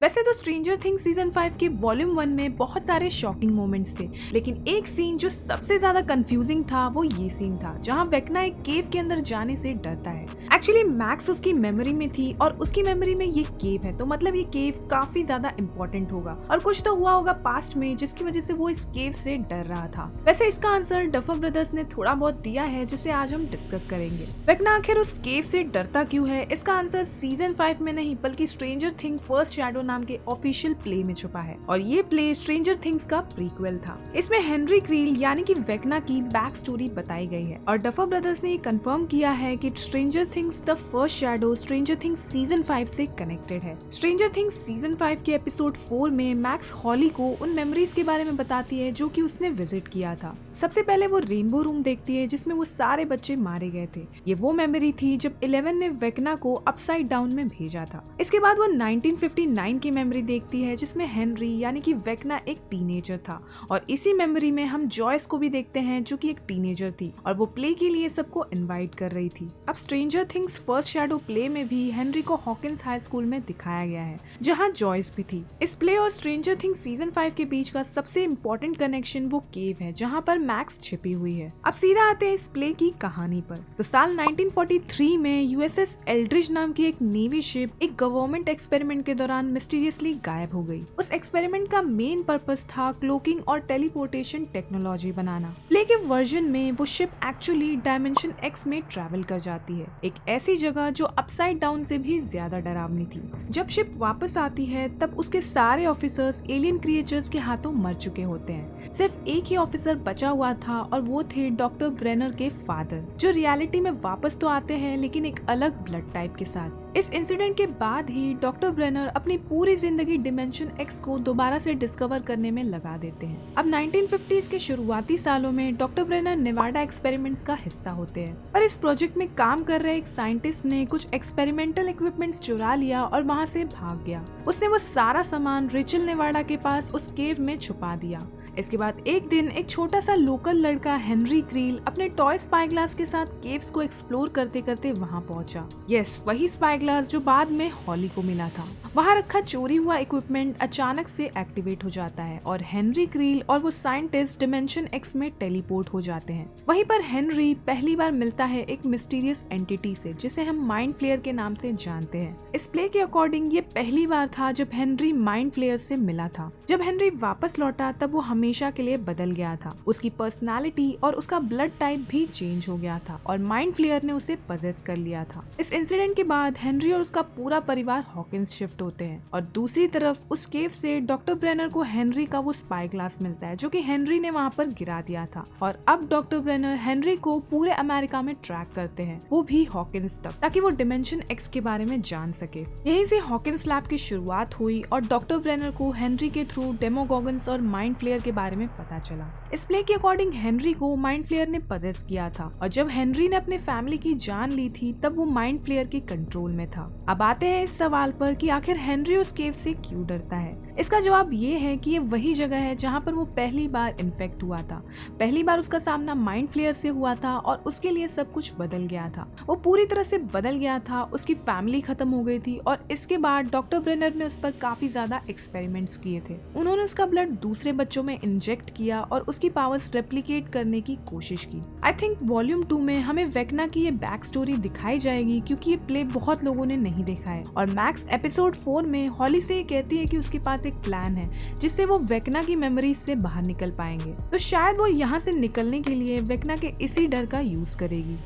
वैसे तो stranger things season 5 के वॉल्यूम 1 में बहुत सारे शॉकिंग मोमेंट्स थे, लेकिन एक सीन जो सबसे ज्यादा कंफ्यूजिंग था वो ये सीन था जहां वेक्ना एक केव के अंदर जाने से डरता है। एक्चुअली मैक्स उसकी मेमोरी में थी और उसकी मेमोरी में ये केव है, तो मतलब ये केव काफी ज्यादा इंपॉर्टेंट होगा और कुछ तो हुआ होगा पास्ट में जिसकी वजह से वो इस केव से डर रहा था। वैसे इसका आंसर डफर ब्रदर्स ने थोड़ा बहुत दिया है जिसे आज हम डिस्कस करेंगे। वेक्ना आखिर उस केव से डरता क्यों है, इसका आंसर सीजन 5 में नहीं बल्कि स्ट्रेंजर थिंग फर्स्ट शैडो नाम के ऑफिशियल प्ले में छुपा है और ये प्ले स्ट्रेंजर थिंग्स का प्रीक्वल था। इसमें हेनरी क्रील यानी कि वेक्ना की बैक स्टोरी बताई गई है और डफर ब्रदर्स ने ये कंफर्म किया है कि stranger things the first shadow stranger things season 5 से कनेक्टेड है। स्ट्रेंजर थिंग्स सीजन 5 के एपिसोड 4 में मैक्स हॉली को उन मेमोरीज के बारे में बताती है जो कि उसने विजिट किया था। सबसे पहले वो रेनबो रूम देखती है जिसमें वो सारे बच्चे मारे गए थे। ये वो मेमोरी थी जब 11 ने वेक्ना को अपसाइड डाउन में भेजा था। इसके बाद वो 1959 की मेमोरी देखती है जिसमें हेनरी यानी कि वेक्ना एक टीनेजर था और इसी मेमोरी में हम जॉयस को भी देखते हैं जो कि एक टीनेजर थी और वो प्ले के लिए सबको इनवाइट कर रही थी। अब stranger things first shadow play में भी हेनरी को हॉकिंस हाई स्कूल में दिखाया गया है जहां जॉयस भी थी। इस प्ले और स्ट्रेंजर थिंग्स सीजन 5 के बीच का सबसे इम्पोर्टेंट कनेक्शन वो केव है जहां पर मैक्स छिपी हुई है। अब सीधा आते हैं इस प्ले की कहानी पर। तो साल 1943 में यूएसएस एल्ड्रिज नाम की एक नेवी शिप एक गवर्नमेंट एक्सपेरिमेंट के दौरान मिस्टीरियसली गायब हो गई। उस एक्सपेरिमेंट का मेन पर्पस था क्लोकिंग और टेलीपोर्टेशन टेक्नोलॉजी बनाना। प्ले के वर्जन में वो शिप एक्चुअली डायमेंशन एक्स में ट्रैवल कर जाती है, एक ऐसी जगह जो अपसाइड डाउन से भी ज्यादा डरावनी थी। जब शिप वापस आती है तब उसके सारे ऑफिसर्स एलियन क्रिएचर्स के हाथों मर चुके होते हैं। सिर्फ एक ही ऑफिसर बचा हुआ था और वो थे डॉक्टर ब्रेनर के फादर, जो रियलिटी में वापस तो आते हैं लेकिन एक अलग ब्लड टाइप के साथ। इस इंसिडेंट के बाद ही डॉक्टर ब्रेनर अपनी पूरी जिंदगी डिमेंशन एक्स को दोबारा से डिस्कवर करने में लगा देते हैं। अब 1950s के शुरुआती सालों में डॉक्टर ब्रेनर नेवाडा एक्सपेरिमेंट्स का हिस्सा होते हैं, पर इस प्रोजेक्ट में काम कर रहे एक साइंटिस्ट ने कुछ एक्सपेरिमेंटल इक्विपमेंट्स चुरा लिया और वहाँ से भाग गया। उसने वो सारा सामान रेचल नेवाडा के पास उस केव में छुपा दिया। इसके बाद एक दिन एक छोटा सा लोकल लड़का हेनरी क्रील अपने टॉय स्पाई ग्लास के साथ केव्स को एक्सप्लोर करते करते वहां पहुंचा। यस, वही स्पाई ग्लास जो बाद में हॉली को मिला था। वहां रखा चोरी हुआ इक्विपमेंट अचानक से एक्टिवेट हो जाता है और हेनरी क्रील और वो साइंटिस्ट डिमेंशन एक्स में टेलीपोर्ट हो जाते हैं। वहीं पर हेनरी पहली बार मिलता है एक मिस्टीरियस एंटिटी से जिसे हम माइंड फ्लेयर के नाम से जानते हैं। इस प्ले के अकॉर्डिंग ये पहली बार था जब हेनरी माइंड फ्लेयर से मिला था। जब हेनरी वापस लौटा तब वो हमेशा के लिए बदल गया था। उसकी पर्सनालिटी और उसका ब्लड टाइप भी चेंज हो गया था और माइंड फ्लेयर ने उसे पजेस कर लिया था। इस इंसिडेंट के बाद हेनरी और उसका पूरा परिवार हॉकिंस शिफ्ट होते हैं और दूसरी तरफ उस केव से डॉक्टर ब्रेनर को हेनरी का वो स्पाई ग्लास मिलता है जो कि हेनरी ने वहाँ पर गिरा दिया था और अब डॉक्टर ब्रेनर हेनरी को पूरे अमेरिका में ट्रैक करते हैं, वो भी हॉकिंस तक, ताकि वो डिमेंशन एक्स के बारे में जान सके। यहीं से हॉकिंस लैब की शुरुआत हुई और डॉक्टर ब्रेनर को हेनरी के थ्रू डेमोगॉगन्स और माइंड फ्लेयर के बारे में पता चला। इस प्ले के अकॉर्डिंग हेनरी को माइंड फ्लेयर ने पजेस किया था और जब हेनरी ने अपने फैमिली की जान ली थी तब वो माइंड फ्लेयर के कंट्रोल में था। अब आते हैं इस सवाल पर कि आखिर हेनरी उस केव से क्यों डरता है। इसका जवाब ये है कि ये वही जगह है जहाँ पर वो पहली बार इन्फेक्ट हुआ था। पहली बार उसका सामना माइंड फ्लेयर से हुआ था और उसके लिए सब कुछ बदल गया था। वो पूरी तरह से बदल गया था, उसकी फैमिली खत्म हो गई थी और इसके बाद डॉक्टर ब्रेनर ने उस पर काफी ज्यादा एक्सपेरिमेंट्स किए थे। उन्होंने उसका ब्लड दूसरे बच्चों में इंजेक्ट किया और उसकी पावर्स रेप्लिकेट करने की कोशिश की। आई थिंक वॉल्यूम 2 में हमें वेक्ना की ये बैक स्टोरी दिखाई जाएगी क्योंकि ये प्ले बहुत लोगों ने नहीं देखा है और मैक्स एपिसोड 4 में हॉली से कहती है कि उसके पास एक प्लान है जिससे वो वेक्ना की मेमोरीज से बाहर निकल पाएंगे। तो शायद वो यहाँ से निकलने के लिए वेक्ना के इसी डर का यूज करेगी।